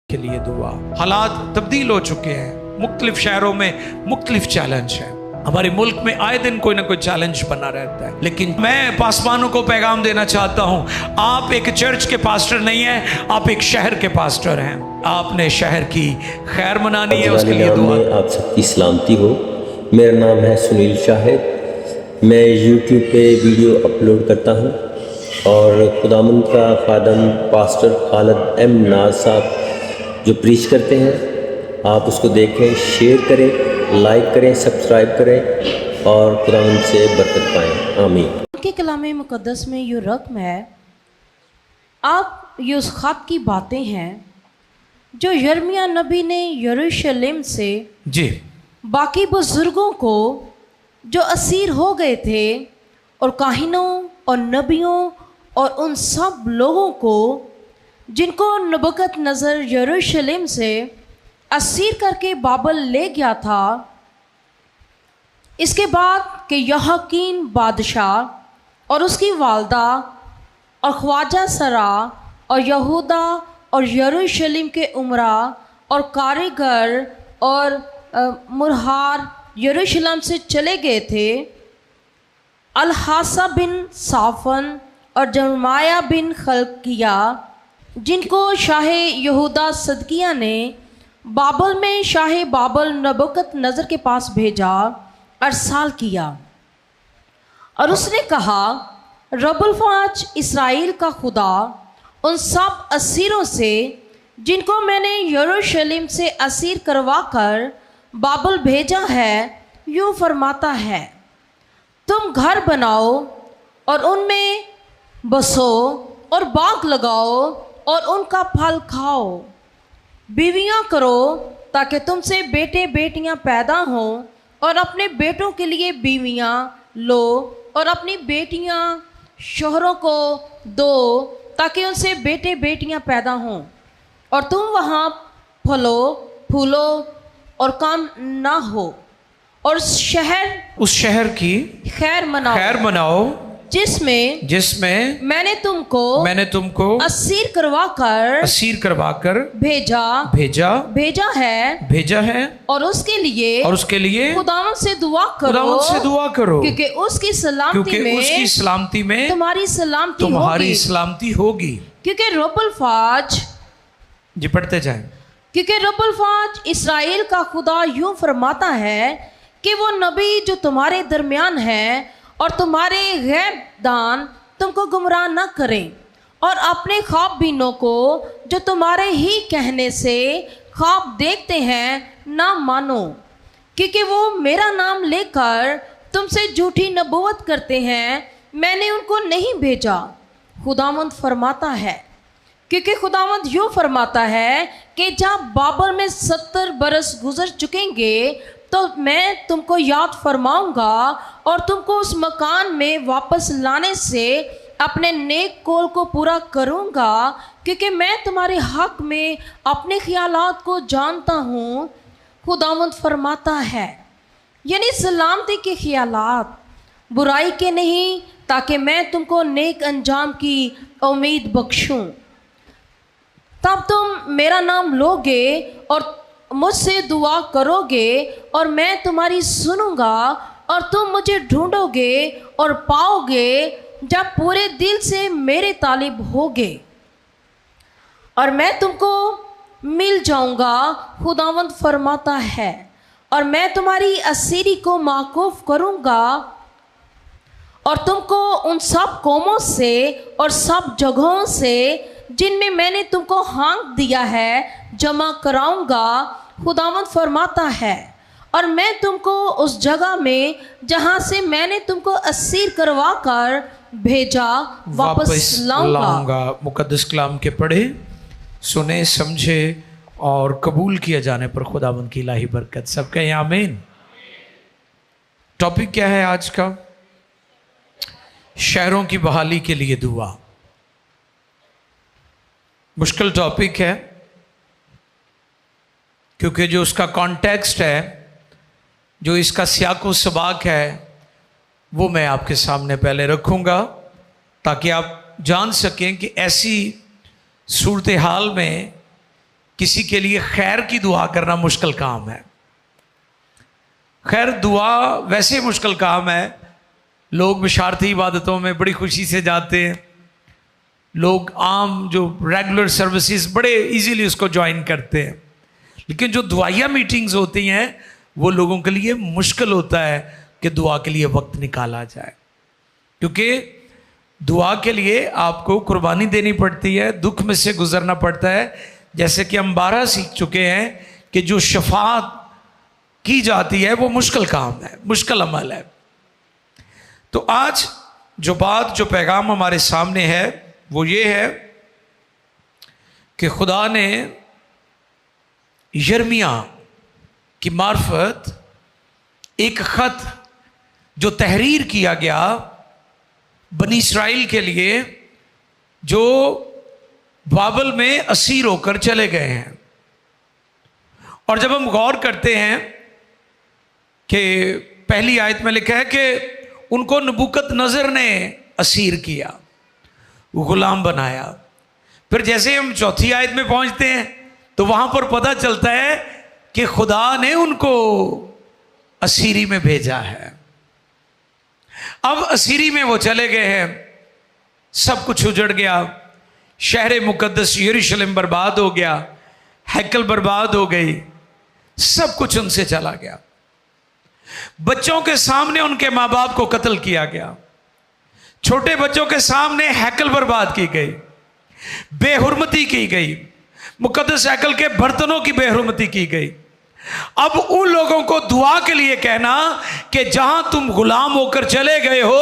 کے لیے دعا۔ حالات تبدیل ہو چکے ہیں، مختلف شہروں میں مختلف چیلنج ہیں، ہمارے ملک میں آئے دن کوئی نہ کوئی چیلنج بنا رہتا ہے، لیکن میں پاسبانوں کو پیغام دینا چاہتا ہوں، آپ ایک چرچ کے پاسٹر نہیں ہیں، آپ ایک شہر کے پاسٹر ہیں۔ آپ نے شہر کی خیر منانی ہے، اس کے لیے دعا۔ آپ سب کی سلامتی ہو۔ میرا نام ہے سنیل شاہد، میں یوٹیوب پہ ویڈیو اپلوڈ کرتا ہوں اور خداوند کا خادم پاسٹر خالد ایم ناز صاحب جو پریچ کرتے ہیں، آپ اس کو دیکھیں، شیئر کریں، لائک کریں، سبسکرائب کریں اور خداوند سے برکت پائیں۔ آمین۔ ان کے کلام مقدس میں یہ رقم ہے، آپ یہ اس خط کی باتیں ہیں جو یرمیہ نبی نے یروشلم سے جی باقی بزرگوں کو جو اسیر ہو گئے تھے اور کاہنوں اور نبیوں اور ان سب لوگوں کو جن کو نبوکت نظر یروشلم سے اسیر کر کے بابل لے گیا تھا، اس کے بعد کہ یہویکین بادشاہ اور اس کی والدہ اور خواجہ سرا اور یہودا اور یروشلم کے عمرا اور کاریگر اور مرہار یروشلم سے چلے گئے تھے، الحاسہ بن صافن اور جرمایہ بن خلقیہ جن کو شاہ یہودا صدقیہ نے بابل میں شاہ بابل نبوکت نظر کے پاس بھیجا، ارسال کیا، اور اس نے کہا، رب الفاج اسرائیل کا خدا ان سب اسیروں سے جن کو میں نے یروشلم سے اسیر کروا کر بابل بھیجا ہے، یوں فرماتا ہے، تم گھر بناؤ اور ان میں بسو اور باغ لگاؤ اور ان کا پھل کھاؤ، بیویاں کرو تاکہ تم سے بیٹے بیٹیاں پیدا ہوں، اور اپنے بیٹوں کے لیے بیویاں لو اور اپنی بیٹیاں شوہروں کو دو تاکہ ان سے بیٹے بیٹیاں پیدا ہوں، اور تم وہاں پھلو پھولو اور کام نہ ہو، اور اس شہر کی خیر مناؤ جس میں میں نے تم کو اسیر کروا کر بھیجا ہے، اور اس کے لیے خداوند سے دعا کرو کیونکہ اس کی سلامتی میں تمہاری سلامتی ہوگی، کیونکہ رب الفاج جی پڑھتے جائیں، کیونکہ رب الفاج اسرائیل کا خدا یوں فرماتا ہے کہ وہ نبی جو تمہارے درمیان ہے اور تمہارے غیب دان تم کو گمراہ نہ کریں، اور اپنے خواب بینوں کو جو تمہارے ہی کہنے سے خواب دیکھتے ہیں نہ مانو، کیونکہ وہ میرا نام لے کر تم سے جھوٹی نبوت کرتے ہیں، میں نے ان کو نہیں بھیجا، خداوند فرماتا ہے۔ کیونکہ خداوند یوں فرماتا ہے کہ جب بابل میں 70 برس گزر چکیں گے تو میں تم کو یاد فرماؤں گا اور تم کو اس مکان میں واپس لانے سے اپنے نیک قول کو پورا کروں گا، کیونکہ میں تمہارے حق میں اپنے خیالات کو جانتا ہوں، خداوند فرماتا ہے، یعنی سلامتی کے خیالات، برائی کے نہیں، تاکہ میں تم کو نیک انجام کی امید بخشوں۔ تب تم میرا نام لوگے اور مجھ سے دعا کرو گے اور میں تمہاری سنوں گا، اور تم مجھے ڈھونڈو گے اور پاؤ گے جب پورے دل سے میرے طالب ہوگے، اور میں تم کو مل جاؤں گا، خداوند فرماتا ہے، اور میں تمہاری اسیری کو موقوف کروں گا اور تم کو ان سب قوموں سے اور سب جگہوں سے جن میں میں نے تم کو ہانک دیا ہے جمع کراؤں گا، خداوند فرماتا ہے، اور میں تم کو اس جگہ میں جہاں سے میں نے تم کو اسیر کروا کر بھیجا واپس لاؤں گا۔ مقدس کلام کے پڑھے، سنے، سمجھے اور قبول کیے جانے پر خداوند کی الہی برکت سب کہیں آمین۔ ٹاپک کیا ہے آج کا؟ شہروں کی بحالی کے لیے دعا۔ مشکل ٹاپک ہے کیونکہ جو اس کا کانٹیکسٹ ہے، جو اس کا سیاق و سباق ہے، وہ میں آپ کے سامنے پہلے رکھوں گا تاکہ آپ جان سکیں کہ ایسی صورتحال میں किसी के लिए खैर की दुआ करना मुश्किल काम है। खैर दुआ वैसे मुश्किल काम है, लोग बिशारती इबादतों में बड़ी खुशी से जाते हैं, लोग आम जो रेगुलर सर्विसेज बड़े इजीली उसको ज्वाइन करते हैं, लेकिन जो दुआया मीटिंग्स होती हैं वो लोगों के लिए मुश्किल होता है कि दुआ के लिए वक्त निकाला जाए, क्योंकि दुआ के लिए आपको कुर्बानी देनी पड़ती है, दुख में से गुजरना पड़ता है। जैसे कि हम 12 सीख चुके हैं कि जो शफाअत की जाती है वो मुश्किल काम है, मुश्किल अमल है। तो आज जो बात, जो पैगाम हमारे सामने है वो ये है कि खुदा ने यिर्मयाह की मार्फत एक खत जो तहरीर किया गया बनी इस्राइल के लिए, जो बाबल में असीर होकर चले गए हैं, और जब हम गौर करते हैं कि पहली आयत में लिखा है कि उनको नबूकदनजर ने असीर किया, गुलाम बनाया। फिर जैसे हम चौथी आयत में पहुंचते हैं तो वहां पर पता चलता है कि खुदा ने उनको असीरी में भेजा है। अब असीरी में वो चले गए हैं, सब कुछ उजड़ गया, शहर मुकद्दस यरूशलेम बर्बाद हो गया, हैकल बर्बाद हो गई, सब कुछ उनसे चला गया। बच्चों के सामने उनके माँ बाप को कत्ल किया गया, छोटे बच्चों के सामने हैकल बर्बाद की गई, बेहुरमती की गई, मुकद्दस हैकल के बर्तनों की बेहुरमती की गई। अब उन लोगों को दुआ के लिए कहना कि जहां तुम गुलाम होकर चले गए हो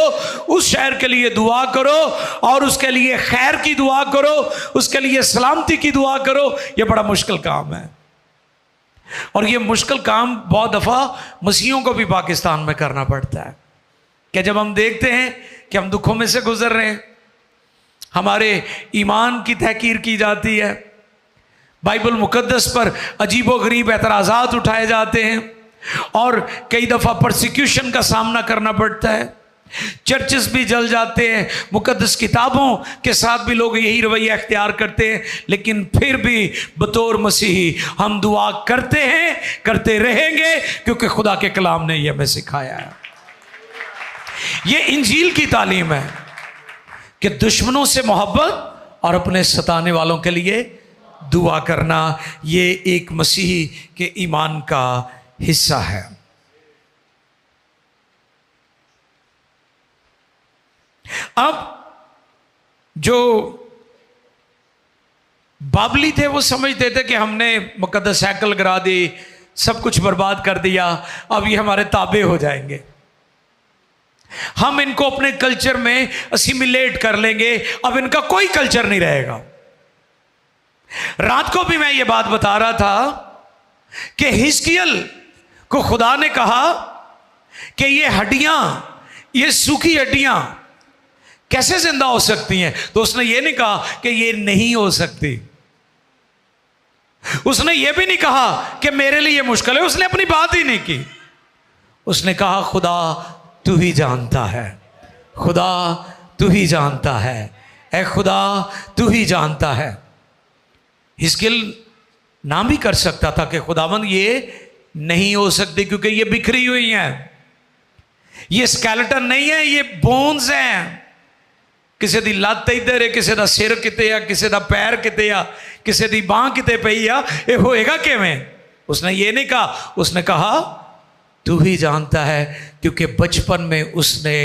उस शहर के लिए दुआ करो और उसके लिए खैर की दुआ करो, उसके लिए सलामती की दुआ करो, यह बड़ा मुश्किल काम है। और यह मुश्किल काम बहुत दफ़ा मसीहों को भी पाकिस्तान में करना पड़ता है कि जब हम देखते हैं कि हम दुखों में से गुजर रहे हैं, हमारे ईमान की तहकीर की जाती है, बाइबल मुकद्दस पर अजीबो गरीब एतराज़ात उठाए जाते हैं और कई दफ़ा परसिक्यूशन का सामना करना पड़ता है, चर्चेस भी जल जाते हैं, मुकद्दस किताबों के साथ भी लोग यही रवैया अख्तियार करते हैं, लेकिन फिर भी बतौर मसीही हम दुआ करते हैं, करते रहेंगे, क्योंकि खुदा के कलाम ने यह हमें सिखाया है। ये इंजील की तालीम है कि दुश्मनों से मोहब्बत और अपने सताने वालों के लिए दुआ करना, ये एक मसीही के ईमान का हिस्सा है। अब जो बाबली थे वो समझते थे कि हमने मुकद्दस हैकल गिरा दी, सब कुछ बर्बाद कर दिया, अब ये हमारे ताबे हो जाएंगे, हम इनको अपने कल्चर में असिमिलेट कर लेंगे, अब इनका कोई कल्चर नहीं रहेगा। रात को भी मैं ये बात बता रहा था कि हिजकिय्याल को खुदा ने कहा कि ये हड्डियां, ये सूखी हड्डियां कैसे जिंदा हो सकती हैं, तो उसने ये नहीं कहा कि ये नहीं हो सकती, उसने ये भी नहीं कहा कि मेरे लिए मुश्किल है, उसने अपनी बात ही नहीं की, उसने कहा खुदा तू ही जानता है, खुदा तू ही जानता है, ऐ खुदा तू ही जानता है। हिजकिय्याल ना भी कर सकता था कि खुदावंद ये नहीं हो सकती, क्योंकि ये बिखरी हुई हैं, ये स्केलेटन नहीं है, ये बोन्स हैं, किसी दी लत्त इधर है, किसी दा सिर किते आ, किसी दा पैर किते आ, किसी दी बांह किते पई आ, ये होएगा किवें? उसने ये नहीं कहा, उसने कहा तू ही जानता है, क्योंकि बचपन में उसने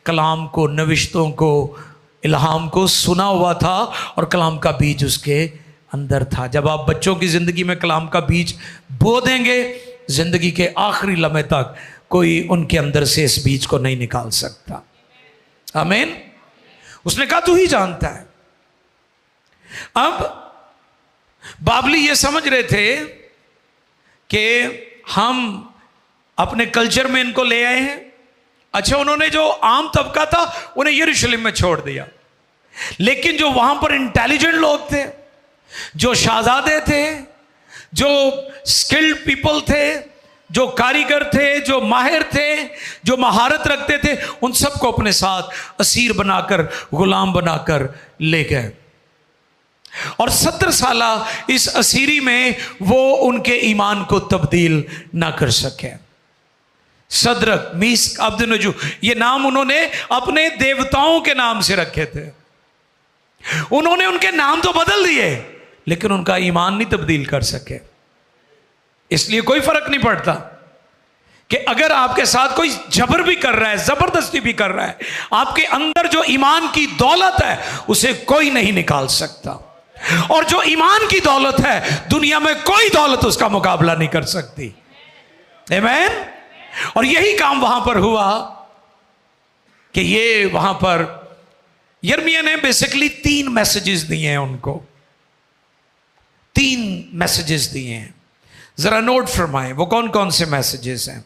कलाम को, नविश्तों को, इल्हाम को सुना हुआ था और कलाम का बीज उसके अंदर था। जब आप बच्चों की ज़िंदगी में कलाम का बीज बो देंगे, ज़िंदगी के आखिरी लम्हे तक कोई उनके अंदर से इस बीज को नहीं निकाल सकता। आमीन। उसने कहा तू ही जानता है। अब बाबली ये समझ रहे थे कि हम अपने कल्चर में इनको ले आए हैं। अच्छा, उन्होंने जो आम तबका था उन्हें यरूशलेम में छोड़ दिया, लेकिन जो वहां पर इंटेलिजेंट लोग थे, जो शहजादे थे, जो स्किल्ड पीपल थे, जो कारीगर थे, जो माहिर थे, जो महारत रखते थे, उन सबको अपने साथ असीर बनाकर, गुलाम बनाकर ले गए। اور 70 साल इस असीरी में वो उनके ईमान को तब्दील ना कर सके। सदरक, मीसक, अब्दनजू, ये नाम उन्होंने अपने देवताओं के नाम से रखे थे। उन्होंने उनके नाम तो बदल दिए लेकिन उनका ईमान नहीं तब्दील कर सके। इसलिए कोई फर्क नहीं पड़ता कि अगर आपके साथ कोई जबर भी कर रहा है, जबरदस्ती भी कर रहा है, आपके अंदर जो ईमान की दौलत है उसे कोई नहीं निकाल सकता। और जो ईमान की दौलत है दुनिया में कोई दौलत उसका मुकाबला नहीं कर सकती। आमीन। और यही काम वहां पर हुआ कि ये वहां पर यिर्मयाह ने बेसिकली 3 मैसेजेस दिए हैं उनको, 3 मैसेजेस दिए हैं। जरा नोट फरमाएं वो कौन कौन से मैसेजेस हैं।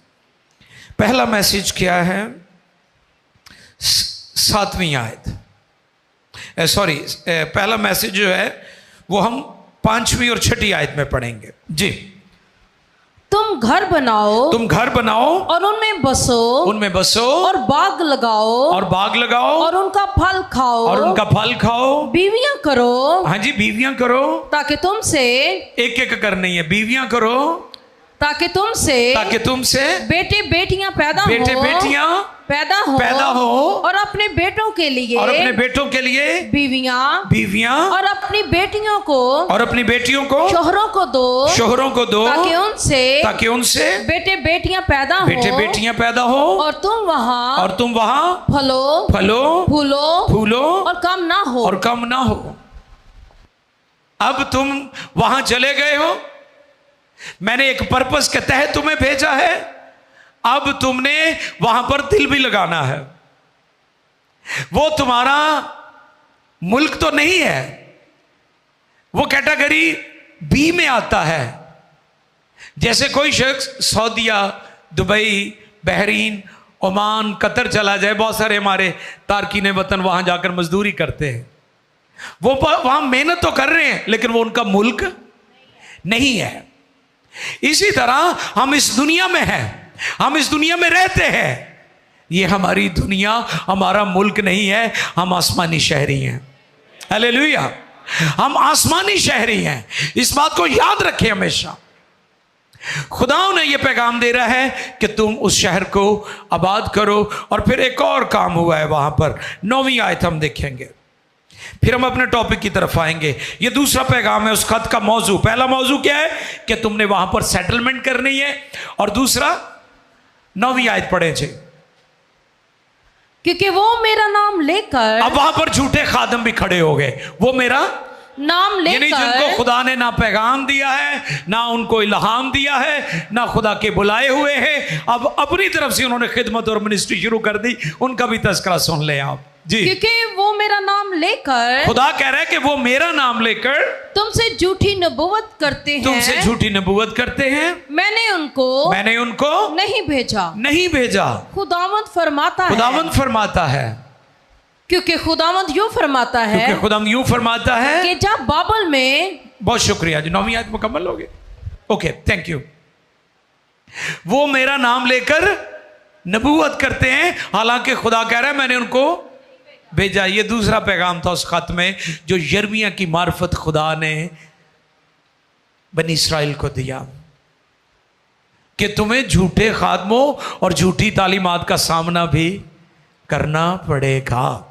पहला मैसेज क्या है? 7वीं आयत, सॉरी पहला मैसेज जो है वो हम 5वीं और 6ठी आयत में पढ़ेंगे। जी, तुम घर बनाओ, तुम घर बनाओ और उनमें बसो, उनमें बसो, और बाग लगाओ, और बाग लगाओ, और उनका फल खाओ, और उनका फल खाओ। बीवियां करो, हाँ जी, बीवियां करो, ताकि तुमसे एक एक करनी है। बीवियां करो ताकि तुमसे बेटे बेटियां पैदा हो और अपने बेटों के लिए बीवियां और अपनी बेटियों को शोहरों को दो ताकि उनसे बेटे बेटियां पैदा हो और तुम वहां फलो फूलो और कम ना हो। अब तुम वहां चले गए हो, मैंने एक पर्पस के तहत तुम्हें भेजा है, अब तुमने वहां पर दिल भी लगाना है। वो तुम्हारा मुल्क तो नहीं है, वो कैटेगरी बी में आता है। जैसे कोई शख्स सऊदीया, दुबई, बहरीन, ओमान, कतर चला जाए, बहुत सारे हमारे तारकीन वतन वहां जाकर मजदूरी करते हैं, वो वहां मेहनत तो कर रहे हैं लेकिन वो उनका मुल्क नहीं है। इसी तरह हम इस दुनिया में हैं, हम इस दुनिया में रहते हैं, ये हमारी दुनिया, हमारा मुल्क नहीं है, हम आसमानी शहरी हैं। हालेलुया, हम आसमानी शहरी हैं। इस बात को याद रखें हमेशा। खुदा ने यह पैगाम दे रहा है कि तुम उस शहर को आबाद करो। और फिर एक और काम हुआ है वहां पर, 9वीं आयत हम देखेंगे, फिर हम अपने टॉपिक की तरफ आएंगे। ये दूसरा पैगाम है उस खत का मौजू। पहला मौजू क्या है कि तुमने वहां पर सेटलमेंट करनी है, और दूसरा 9वीं आयत पढ़े थे, क्योंकि वो मेरा नाम लेकर, अब वहां पर झूठे खादम भी खड़े हो गए। वो मेरा नाम लेकर, जिनको खुदा ने ना पैगाम दिया है, ना उनको इल्हाम दिया है, ना खुदा के बुलाए हुए हैं, अब अपनी तरफ से उन्होंने खिदमत और मिनिस्ट्री शुरू कर दी। उनका भी तज़किरा सुन ले आप जी। क्योंकि वो मेरा नाम लेकर, खुदा कह रहा है कि वो मेरा नाम लेकर तुमसे झूठी नबूवत करते हैं, मैंने उनको नहीं भेजा। खुदावंद फरमाता है क्योंकि खुदावंद यूं फरमाता है कि जब बाबल में, बहुत शुक्रिया जी, 9वीं आयत मुकम्मल हो गई। Okay, thank you. वो मेरा नाम लेकर नबूवत करते हैं, हालांकि खुदा कह रहा है मैंने उनको भेजा। ये दूसरा पैगाम था उस खत में जो यिर्मयाह की मार्फत खुदा ने बनी इस्राइल को दिया कि तुम्हें झूठे खादमों और झूठी तालीमात का सामना भी करना पड़ेगा।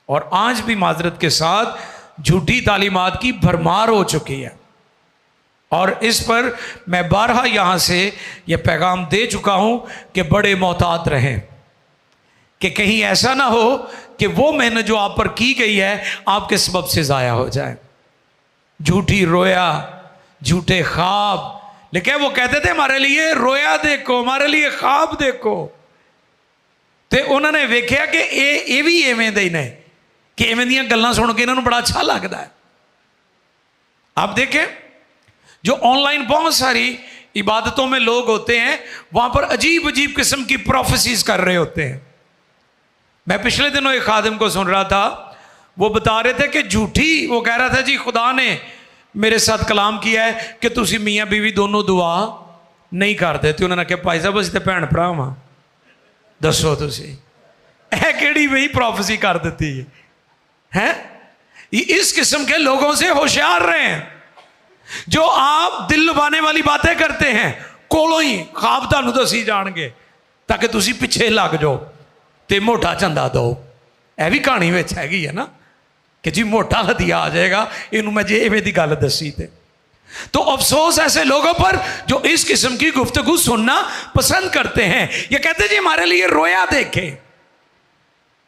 और आज भी माजरत के साथ झूठी तालीमात की भरमार हो चुकी है, और इस पर मैं बारहा यहाँ से यह पैगाम दे चुका हूँ कि बड़े मोहतात रहें कि कहीं ऐसा ना हो कि वो मेहनत जो आप पर की गई है आपके सबब से ज़ाया हो जाए। झूठी रोया, झूठे ख्वाब, लेकिन वो कहते थे हमारे लिए रोया देखो, हमारे लिए ख्वाब देखो, तो उन्होंने वेख्या कि ये भी एवें दे ने कि एवें दियां गल्लां सुन के इन्होंने बड़ा अच्छा लगता है। आप देखें जो ऑनलाइन बहुत सारी इबादतों में लोग होते हैं, वहां पर अजीब अजीब किस्म की प्रोफेसीज कर रहे होते हैं। मैं पिछले दिनों एक खादिम को सुन रहा था, वो बता रहे थे कि झूठी, वो कह रहा था जी खुदा ने मेरे साथ कलाम किया है कि तुसी मियाँ बीवी दोनों दुआ नहीं करते। तो उन्होंने कहा भाई साहब असीं तां भैण भरा वां, दसो तुसी ਇਹ ਕਿਹੜੀ ਬਈ ਪ੍ਰੋਫੈਸੀ ਕਰ ਦਿੱਤੀ ਹੈ। اس قسم کے لوگوں سے ہوشیار رہیں جو آپ دل لبانے والی باتیں کرتے ہیں, کولوں ہی خواب تانوں دسی جان گے تاکہ تسی پیچھے لگ جاؤ تے موٹا چندہ دو. اے بھی کہانی وچ ہے نا کہ جی موٹا ہدیہ آ جائے گا, انہوں میں جی ایویں دی گل دسی تے. تو افسوس ایسے لوگوں پر جو اس قسم کی گفتگو سننا پسند کرتے ہیں. یہ کہتے ہیں جی ہمارے لیے رویا دیکھیں.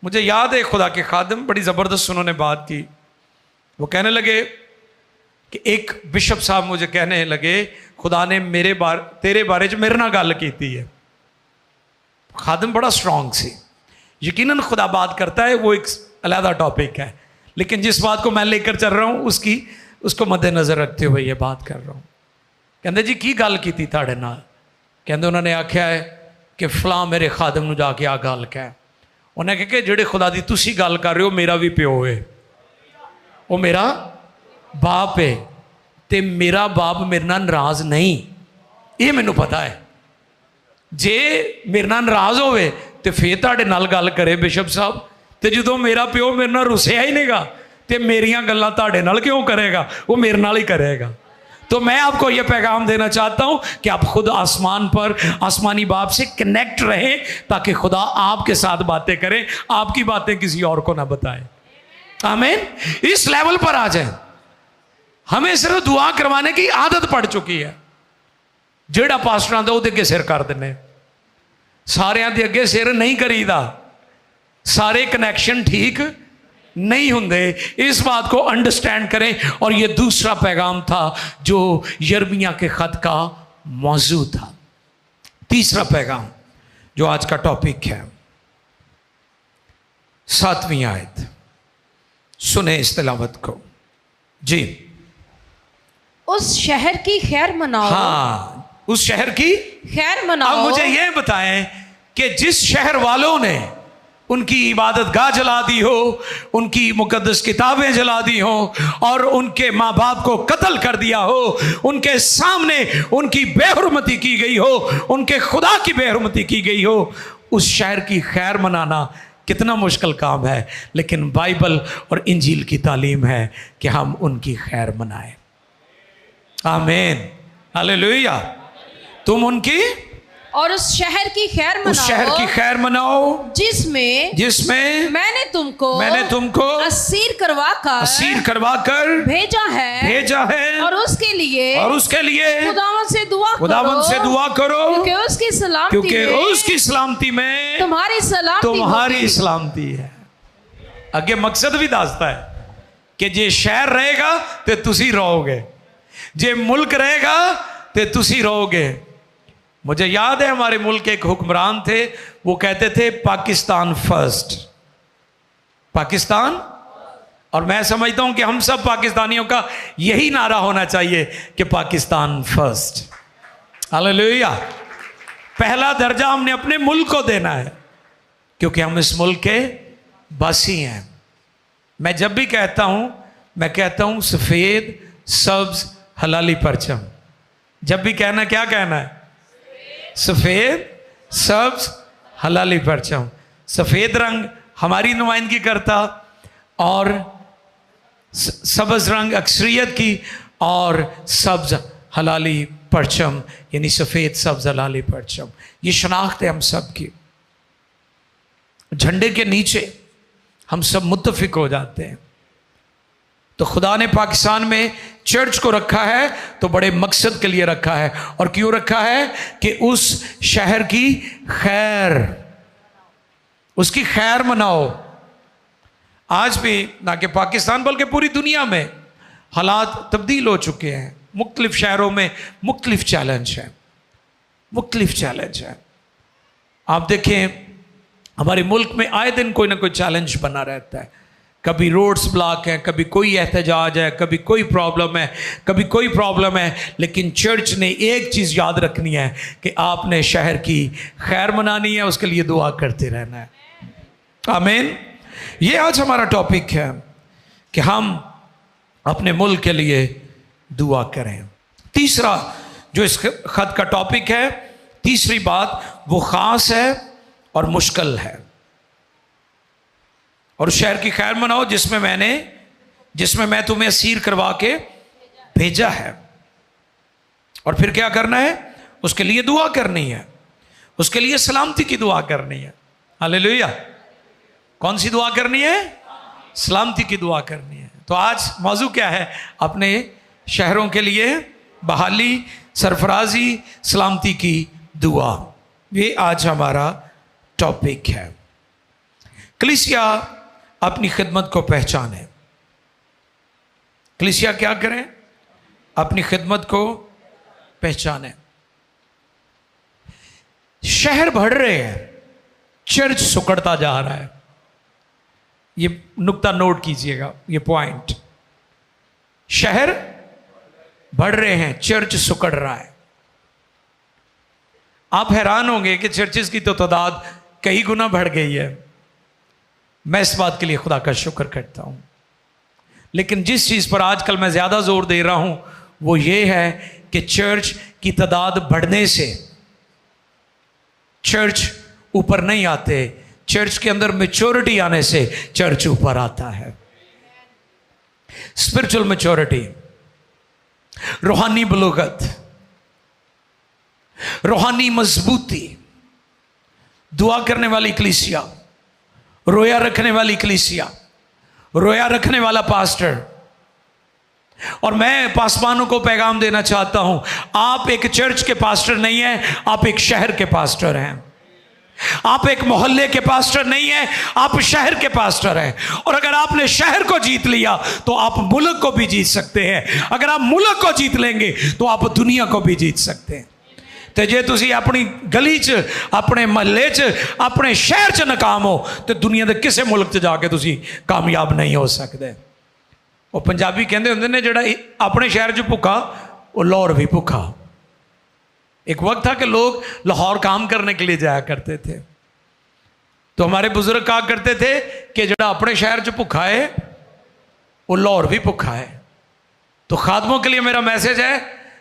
مجھے یاد ہے خدا کے خادم بڑی زبردست انہوں نے بات کی. وہ کہنے لگے کہ ایک بشپ صاحب مجھے کہنے لگے خدا نے تیرے بارے چ میرے نہ گل کیتی ہے. خادم بڑا سٹرونگ سی, یقیناً خدا بات کرتا ہے, وہ ایک علیحدہ ٹاپک ہے, لیکن جس بات کو میں لے کر چل رہا ہوں اس کو مد نظر رکھتے ہوئے یہ بات کر رہا ہوں. کہندے جی کی گل کیتی تھاڑے نال؟ کہندے انہوں نے آکھیا ہے کہ فلاں میرے خادم نو جا کے آ گل کہہ. انہیں کہا کہ جڑے خدا دی تسی گل کر رہے ہو میرا بھی پیو ہے, وہ میرا باپ ہے, تے میرا باپ میرے نال ناراض نہیں, یہ مینوں پتا ہے. جے میرے نال ناراض ہوئے تے پھر تہاڈے نال گل کرے بشپ صاحب, تے جدوں میرا پیو میرے نال رسیا ہی نہیں گا تے میریاں گلاں تہاڈے نال کیوں کرے گا, وہ میرے نال ہی کرے گا. تو میں آپ کو یہ پیغام دینا چاہتا ہوں کہ آپ خود آسمان پر آسمانی باپ سے کنیکٹ رہیں تاکہ خدا آپ کے ساتھ باتیں کرے, آپ کی باتیں کسی اور کو نہ بتائے. آمین. اس لیول پر آ جائیں. ہمیں صرف دعا کروانے کی عادت پڑ چکی ہے. جیڑا پاسٹر آندا وہ اگے سر کر دینے, سارے دے اگے سر نہیں کریدا, سارے کنیکشن ٹھیک نہیں ہوندے. اس بات کو انڈرسٹینڈ کریں. اور یہ دوسرا پیغام تھا جو یرمیہ کے خط کا موضوع تھا. تیسرا پیغام جو آج کا ٹاپک ہے, 7ویں آیت سنیں اس تلاوت کو. جی. اس شہر کی خیر مناؤ. ہاں, اس شہر کی خیر مناؤ. اب مجھے یہ بتائیں کہ جس شہر والوں نے ان کی عبادت گاہ جلا دی ہو, ان کی مقدس کتابیں جلا دی ہوں, اور ان کے ماں باپ کو قتل کر دیا ہو, ان کے سامنے ان کی بے حرمتی کی گئی ہو, ان کے خدا کی بے حرمتی کی گئی ہو, اس شہر کی خیر منانا کتنا مشکل کام ہے. لیکن بائبل اور انجیل کی تعلیم ہے کہ ہم ان کی خیر منائیں. آمین, ہاللیلویہ. تم ان کی اور اس شہر کی خیر مناؤ, اس شہر کی خیر مناؤ جس میں میں نے تم کو اسیر کروا کر بھیجا ہے, اور اس کے لیے خداوند سے دعا کرو کیونکہ اس کی سلامتی میں تمہاری سلامتی ہے. اگے مقصد بھی دستا ہے کہ جے شہر رہے گا تے تسی رہو گے, جے ملک رہے گا تے تسی رہو گے. مجھے یاد ہے ہمارے ملک کے ایک حکمران تھے, وہ کہتے تھے پاکستان فرسٹ, پاکستان. اور میں سمجھتا ہوں کہ ہم سب پاکستانیوں کا یہی نعرہ ہونا چاہیے کہ پاکستان فرسٹ. ہاللیلویہ. پہلا درجہ ہم نے اپنے ملک کو دینا ہے کیونکہ ہم اس ملک کے باسی ہیں. میں جب بھی کہتا ہوں, میں کہتا ہوں سفید سبز حلالی پرچم. جب بھی کہنا, کیا کہنا ہے؟ سفید سبز حلالی پرچم. سفید رنگ ہماری نمائندگی کرتا اور سبز رنگ اکثریت کی, اور سبز حلالی پرچم یعنی سفید سبز حلالی پرچم, یہ شناخت ہے ہم سب کی. جھنڈے کے نیچے ہم سب متفق ہو جاتے ہیں. تو خدا نے پاکستان میں چرچ کو رکھا ہے تو بڑے مقصد کے لیے رکھا ہے. اور کیوں رکھا ہے؟ کہ اس شہر کی خیر, اس کی خیر مناؤ. آج بھی نہ کہ پاکستان بلکہ پوری دنیا میں حالات تبدیل ہو چکے ہیں. مختلف شہروں میں مختلف چیلنج ہیں, مختلف چیلنج ہیں. آپ دیکھیں ہمارے ملک میں آئے دن کوئی نہ کوئی چیلنج بنا رہتا ہے. کبھی روڈز بلاک ہیں, کبھی کوئی احتجاج ہے, کبھی کوئی پرابلم ہے, کبھی کوئی پرابلم ہے. لیکن چرچ نے ایک چیز یاد رکھنی ہے کہ آپ نے شہر کی خیر منانی ہے, اس کے لیے دعا کرتے رہنا ہے. آمین. یہ آج ہمارا ٹاپک ہے کہ ہم اپنے ملک کے لیے دعا کریں. تیسرا جو اس خط کا ٹاپک ہے, تیسری بات وہ خاص ہے اور مشکل ہے. اور شہر کی خیر مناؤ جس میں جس میں تمہیں اسیر کروا کے بھیجا ہے. اور پھر کیا کرنا ہے؟ اس کے لیے دعا کرنی ہے، اس کے لیے سلامتی کی دعا کرنی ہے. ہاللیلویا. کون سی دعا کرنی ہے؟ سلامتی کی دعا کرنی ہے. تو آج موضوع کیا ہے؟ اپنے شہروں کے لیے بحالی، سرفرازی، سلامتی کی دعا. یہ آج ہمارا ٹاپک ہے. کلیسیا اپنی خدمت کو پہچانے. کلیسیا کیا کریں؟ اپنی خدمت کو پہچانے. شہر بڑھ رہے ہیں، چرچ سکڑتا جا رہا ہے. یہ نقطہ نوٹ کیجئے گا، یہ پوائنٹ. شہر بڑھ رہے ہیں، چرچ سکڑ رہا ہے. آپ حیران ہوں گے کہ چرچز کی تو تعداد کئی گنا بڑھ گئی ہے. میں اس بات کے لیے خدا کا شکر کرتا ہوں. لیکن جس چیز پر آج کل میں زیادہ زور دے رہا ہوں وہ یہ ہے کہ چرچ کی تعداد بڑھنے سے چرچ اوپر نہیں آتے. چرچ کے اندر میچورٹی آنے سے چرچ اوپر آتا ہے. اسپرچل میچورٹی، روحانی بلوغت، روحانی مضبوطی، دعا کرنے والی کلیسیا، رویا رکھنے والی کلیسیا، رویا رکھنے والا پاسٹر. اور میں پاسبانوں کو پیغام دینا چاہتا ہوں، آپ ایک چرچ کے پاسٹر نہیں ہیں، آپ ایک شہر کے پاسٹر ہیں. آپ ایک محلے کے پاسٹر نہیں ہیں، آپ شہر کے پاسٹر ہیں. اور اگر آپ نے شہر کو جیت لیا تو آپ ملک کو بھی جیت سکتے ہیں. اگر آپ ملک کو جیت لیں گے تو آپ دنیا کو بھی جیت سکتے ہیں. تو جے تسی اپنی گلی چ، اپنے محلے چ، اپنے شہر چ ناکام ہو تو دنیا دے کسے ملک چ جا کے تسی کامیاب نہیں ہو سکتے. وہ پنجابی کہندے ہوندے نے جڑا اپنے شہر چ بھکھا وہ لاہور بھی بھکھا. ایک وقت تھا کہ لوگ لاہور کام کرنے کے لیے جایا کرتے تھے. تو ہمارے بزرگ کہا کرتے تھے کہ جڑا اپنے شہر چ بھکھا ہے وہ لاہور بھی بھکھا ہے. تو خادموں کے لیے میرا میسج ہے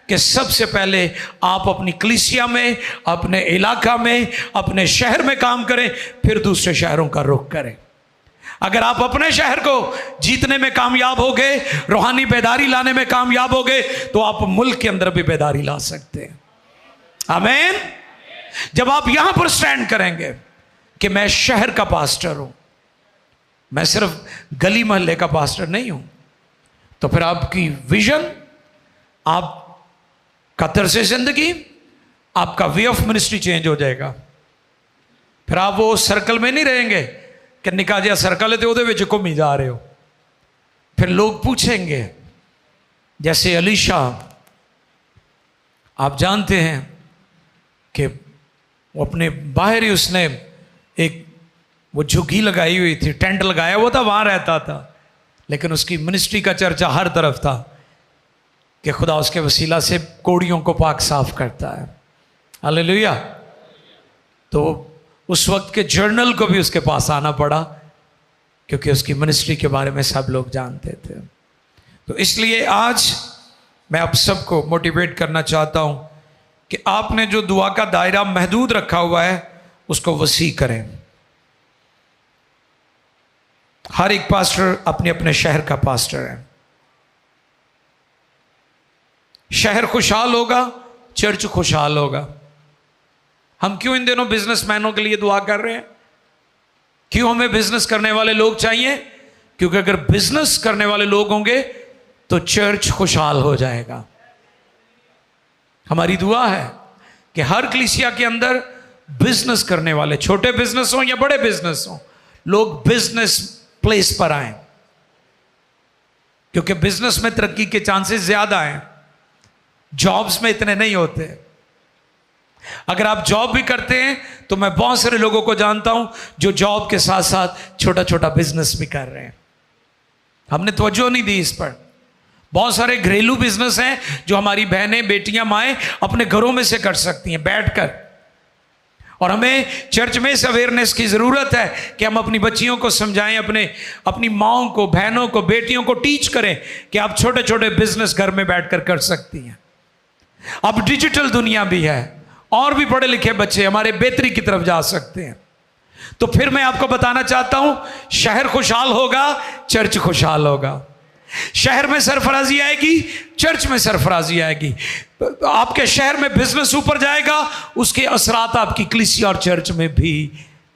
کہ سب سے پہلے آپ اپنی کلیسیا میں، اپنے علاقہ میں، اپنے شہر میں کام کریں، پھر دوسرے شہروں کا رخ کریں. اگر آپ اپنے شہر کو جیتنے میں کامیاب ہو گئے، روحانی بیداری لانے میں کامیاب ہو گئے، تو آپ ملک کے اندر بھی بیداری لا سکتے ہیں. آمین. جب آپ یہاں پر سٹینڈ کریں گے کہ میں شہر کا پاسٹر ہوں، میں صرف گلی محلے کا پاسٹر نہیں ہوں، تو پھر آپ کی ویژن، آپ کا طرز زندگی، آپ کا وے آف منسٹری چینج ہو جائے گا. پھر آپ وہ سرکل میں نہیں رہیں گے کہ نکا جہا سرکل ہے تو وہ گھومی جا رہے ہو. پھر لوگ پوچھیں گے، جیسے علیشا، آپ جانتے ہیں کہ وہ اپنے باہر ہی اس نے ایک وہ جھگی لگائی ہوئی تھی، ٹینٹ لگایا ہوا تھا، وہاں رہتا تھا. لیکن اس کی منسٹری کا چرچا ہر طرف تھا کہ خدا اس کے وسیلہ سے کوڑیوں کو پاک صاف کرتا ہے. ہاللیلویا. تو اس وقت کے جرنل کو بھی اس کے پاس آنا پڑا کیونکہ اس کی منسٹری کے بارے میں سب لوگ جانتے تھے. تو اس لیے آج میں آپ سب کو موٹیویٹ کرنا چاہتا ہوں کہ آپ نے جو دعا کا دائرہ محدود رکھا ہوا ہے اس کو وسیع کریں. ہر ایک پاسٹر اپنے اپنے شہر کا پاسٹر ہے. شہر خوشحال ہوگا، چرچ خوشحال ہوگا. ہم کیوں ان دنوں بزنس مینوں کے لیے دعا کر رہے ہیں؟ کیوں ہمیں بزنس کرنے والے لوگ چاہیے؟ کیونکہ اگر بزنس کرنے والے لوگ ہوں گے تو چرچ خوشحال ہو جائے گا. ہماری دعا ہے کہ ہر کلیسیا کے اندر بزنس کرنے والے، چھوٹے بزنس ہوں یا بڑے بزنس ہوں، لوگ بزنس پلیس پر آئیں، کیونکہ بزنس میں ترقی کے چانسز زیادہ ہیں، جابز میں اتنے نہیں ہوتے. اگر آپ جاب بھی کرتے ہیں تو میں بہت سارے لوگوں کو جانتا ہوں جو جاب کے ساتھ ساتھ چھوٹا چھوٹا بزنس بھی کر رہے ہیں. ہم نے توجہ نہیں دی اس پر. بہت سارے گھریلو بزنس ہیں جو ہماری بہنیں، بیٹیاں، مائیں اپنے گھروں میں سے کر سکتی ہیں بیٹھ کر. اور ہمیں چرچ میں اس اویئرنیس کی ضرورت ہے کہ ہم اپنی بچیوں کو سمجھائیں، اپنی ماؤں کو، بہنوں کو، بیٹیوں کو ٹیچ کریں کہ آپ چھوٹے چھوٹے بزنس گھر میں بیٹھ کر سکتی ہیں. اب ڈیجیٹل دنیا بھی ہے، اور بھی پڑھے لکھے بچے ہمارے بہتری کی طرف جا سکتے ہیں. تو پھر میں آپ کو بتانا چاہتا ہوں، شہر خوشحال ہوگا، چرچ خوشحال ہوگا. शहर में सरफराजी आएगी, चर्च में सरफराजी आएगी। आपके शहर में बिजनेस ऊपर जाएगा, उसके असरात आपकी कलीसिया और चर्च में भी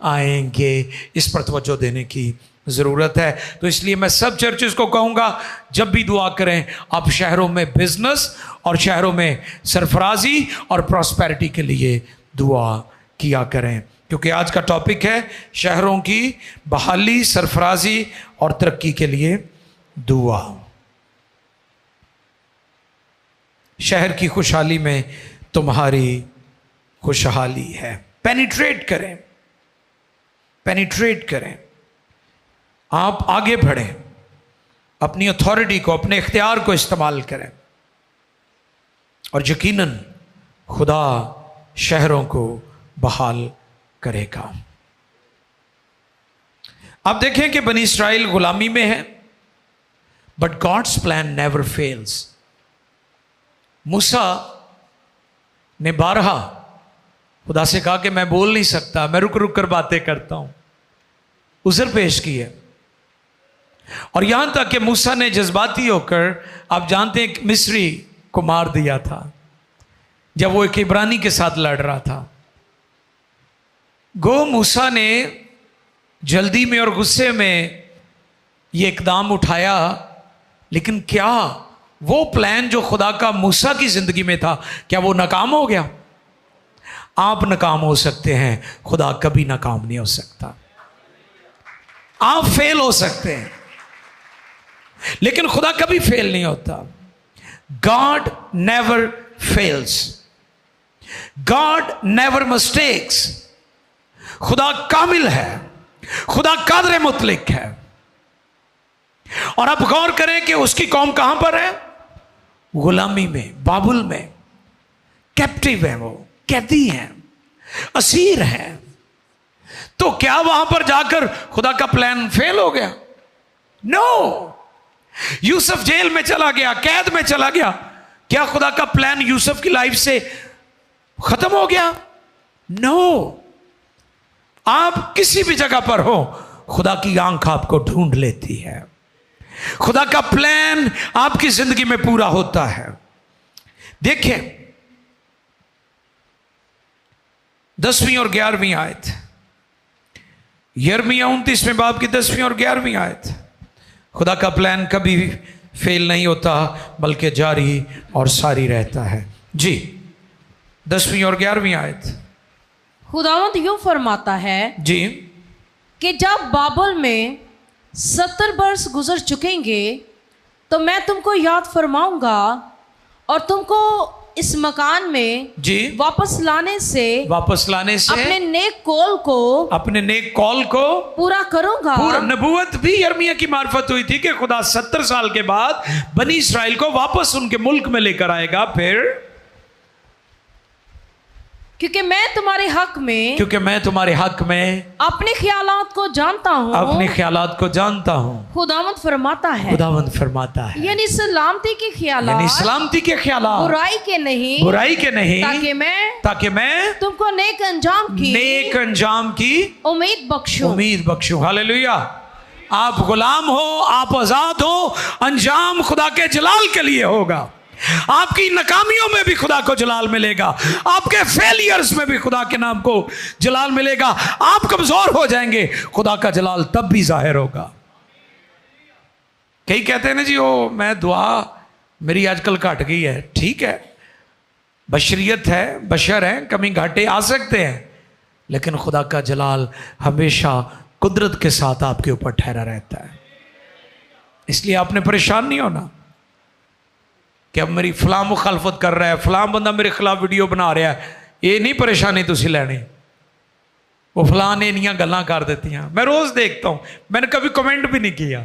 आएंगे। इस पर तवज्जो देने की ज़रूरत है। तो इसलिए मैं सब चर्चेस को कहूँगा, जब भी दुआ करें आप शहरों में बिजनेस और शहरों में सरफराजी और प्रॉस्पेरिटी के लिए दुआ किया करें, क्योंकि आज का टॉपिक है शहरों की बहाली, सरफराजी और तरक्की के लिए दुआ। शहर की खुशहाली में तुम्हारी खुशहाली है। पेनिट्रेट करें, पेनिट्रेट करें, आप आगे बढ़ें, अपनी अथॉरिटी को, अपने इख्तियार को इस्तेमाल करें, और यकीनन खुदा शहरों को बहाल करेगा। आप देखें कि बनी इस्राइल गुलामी में है, but God's plan never fails. मूसा ने बारहा खुदा से कहा कि मैं बोल नहीं सकता, मैं रुक रुक कर बातें करता हूं, उज़र पेश की है। और यहां तक कि मूसा ने जज्बाती होकर, आप जानते हैं, एक मिस्री को मार दिया था जब वो एक इब्रानी के साथ लड़ रहा था। गो मूसा ने जल्दी में और गुस्से में ये इकदाम उठाया, लेकिन क्या वो प्लान जो खुदा का मूसा की जिंदगी में था, क्या वो नाकाम हो गया? आप नाकाम हो सकते हैं, खुदा कभी नाकाम नहीं हो सकता। आप फेल हो सकते हैं, लेकिन खुदा कभी फेल नहीं होता। God never fails, God never mistakes. खुदा कामिल है, खुदा कादर मुतलक है। और अब गौर करें कि उसकी कौम कहां पर है? गुलामी में, बाबुल में, कैप्टिव है, वो कैदी हैं, असीर हैं। तो क्या वहां पर जाकर खुदा का प्लान फेल हो गया? नो। यूसुफ जेल में चला गया, कैद में चला गया, क्या खुदा का प्लान यूसुफ की लाइफ से खत्म हो गया? नो। आप किसी भी जगह पर हो, खुदा की आंख आपको ढूंढ लेती है, खुदा का प्लान आपकी जिंदगी में पूरा होता है। देखिए 10वीं और 11वीं आयत, यिर्मयाह 29वें बाब की 10वीं और 11वीं आयत। खुदा का प्लान कभी फेल नहीं होता, बल्कि जारी और सारी रहता है। जी 10वीं और 11वीं आयत। खुदावंद यूं फरमाता है जी कि जब बाबुल में 70 वर्ष गुजर चुकेंगे तो मैं तुमको याद फरमाऊंगा और तुमको इस मकान में जी वापस लाने से अपने नेक कॉल को पूरा करूंगा। पूरा नबूवत भी यिर्मयाह की मार्फत हुई थी कि खुदा 70 साल के बाद बनी इस्राइल को वापस उनके मुल्क में लेकर आएगा। फिर क्योंकि मैं तुम्हारे हक में अपने ख्यालात को जानता हूँ, खुदावंद फरमाता है, यानी सलामती के ख्यालात, बुराई के नहीं, ताकि मैं तुमको नेक अंजाम की उम्मीद बख्शूं। हालेलुया। आप गुलाम हो, आप आजाद हो, अंजाम खुदा के जलाल के लिए होगा। आपकी नाकामियों में भी खुदा को जलाल मिलेगा, आपके फेलियर्स में भी खुदा के नाम को जलाल मिलेगा। आप कमजोर हो जाएंगे, खुदा का जलाल तब भी जाहिर होगा। कई कहते हैं ना जी, ओ मैं दुआ मेरी आजकल घट गई है। ठीक है, बशरियत है, बशर है, कमी घाटे आ सकते हैं, लेकिन खुदा का जलाल हमेशा कुदरत के साथ आपके ऊपर ठहरा रहता है। इसलिए आपने परेशान नहीं होना कि अब मेरी फलां मुखालफत कर रहा है, फलां बंदा मेरे खिलाफ वीडियो बना रहा है। ये नहीं परेशानी तुसी लेनी, वो फलां ने इनियां गल्लां कर देती। मैं रोज़ देखता हूँ, मैंने कभी कमेंट भी नहीं किया,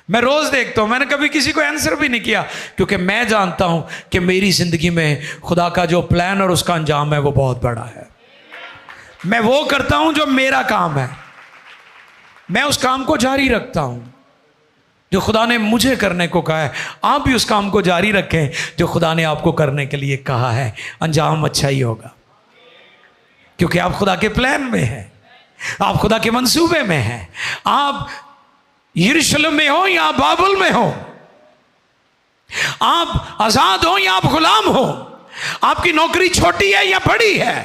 मैं रोज़ देखता हूँ, मैंने कभी किसी को आंसर भी नहीं किया, क्योंकि मैं जानता हूँ कि मेरी ज़िंदगी में खुदा का जो प्लान और उसका अंजाम है वो बहुत बड़ा है। मैं वो करता हूँ जो मेरा काम है, मैं उस काम को जारी रखता हूँ जो खुदा ने मुझे करने को कहा है। आप भी उस काम को जारी रखें जो खुदा ने आपको करने के लिए कहा है, अंजाम अच्छा ही होगा, क्योंकि आप खुदा के प्लान में हैं, आप खुदा के मंसूबे में हैं। आप यरूशलेम में हो या बाबुल में हो, आप आजाद हो या आप गुलाम हो, आपकी नौकरी छोटी है या बड़ी है,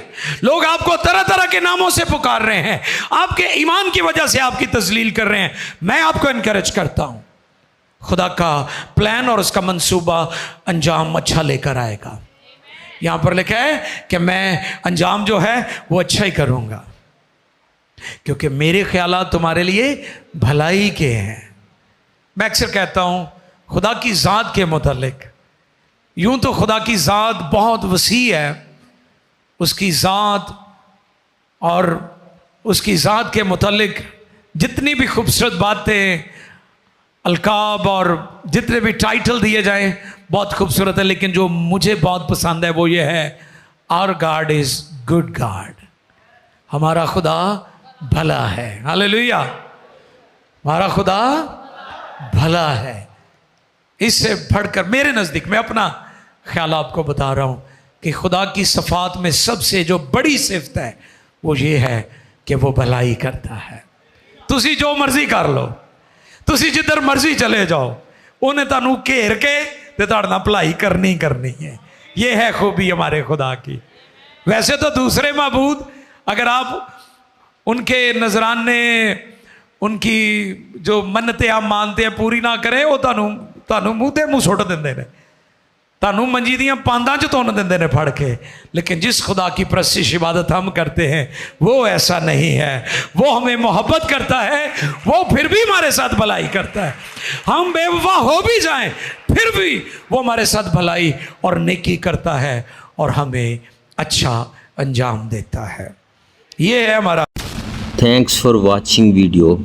लोग आपको तरह तरह के नामों से पुकार रहे हैं, आपके ईमान की वजह से आपकी तजलील कर रहे हैं, मैं आपको इनकरेज करता हूं, खुदा का प्लान और उसका मंसूबा अंजाम अच्छा लेकर आएगा। यहां पर लिखा है कि मैं अंजाम जो है वो अच्छा ही करूंगा, क्योंकि मेरे ख्यालात तुम्हारे लिए भलाई के हैं। मैं अक्सर कहता हूं खुदा की ज़ात के मुतालिक, यूं तो खुदा की ज़ात बहुत वसी है, उसकी ज़ात और उसकी ज़ात के मुतालिक जितनी भी खूबसूरत बातें, अलकाब और जितने भी टाइटल दिए जाएं बहुत खूबसूरत है, लेकिन जो मुझे बहुत पसंद है वो ये है, our God is good God, हमारा खुदा भला है। हालेलुया, हमारा खुदा भला है। इससे बढ़कर मेरे नज़दीक, मैं अपना ख्याल आपको बता रहा हूँ कि खुदा की सफ़ात में सबसे जो बड़ी सिफत है वो ये है कि वो भलाई करता है। तुसी जो मर्जी कर लो, तुसी जिधर मर्जी चले जाओ, उन्हें तानू घेर के ते तुहाडे नाल भलाई करनी करनी है। ये है खूबी हमारे खुदा की। वैसे तो दूसरे माबूद अगर आप उनके नजराने, उनकी जो मन्नतें आप मानते हैं पूरी ना करें, वो ਤੁਹਾਨੂੰ ਮੂੰਹ ਤੇ ਮੂੰਹ ਸੁੱਟ ਦਿੰਦੇ ਨੇ, ਤੁਹਾਨੂੰ ਮੰਜੀ ਦੀਆਂ ਪਾਂਦਾਂ 'ਚ ਤੁੰਨ ਦਿੰਦੇ ਨੇ ਫੜ ਕੇ। लेकिन जिस खुदा की प्रस्तिश इबादत हम करते हैं वो ऐसा नहीं है, वो हमें मोहब्बत करता है, वो फिर भी हमारे साथ भलाई करता है। हम बेवफा हो भी जाएं फिर भी वो हमारे साथ भलाई और नेकी करता है और हमें अच्छा अंजाम देता है। ये है हमारा। Thanks for watching video.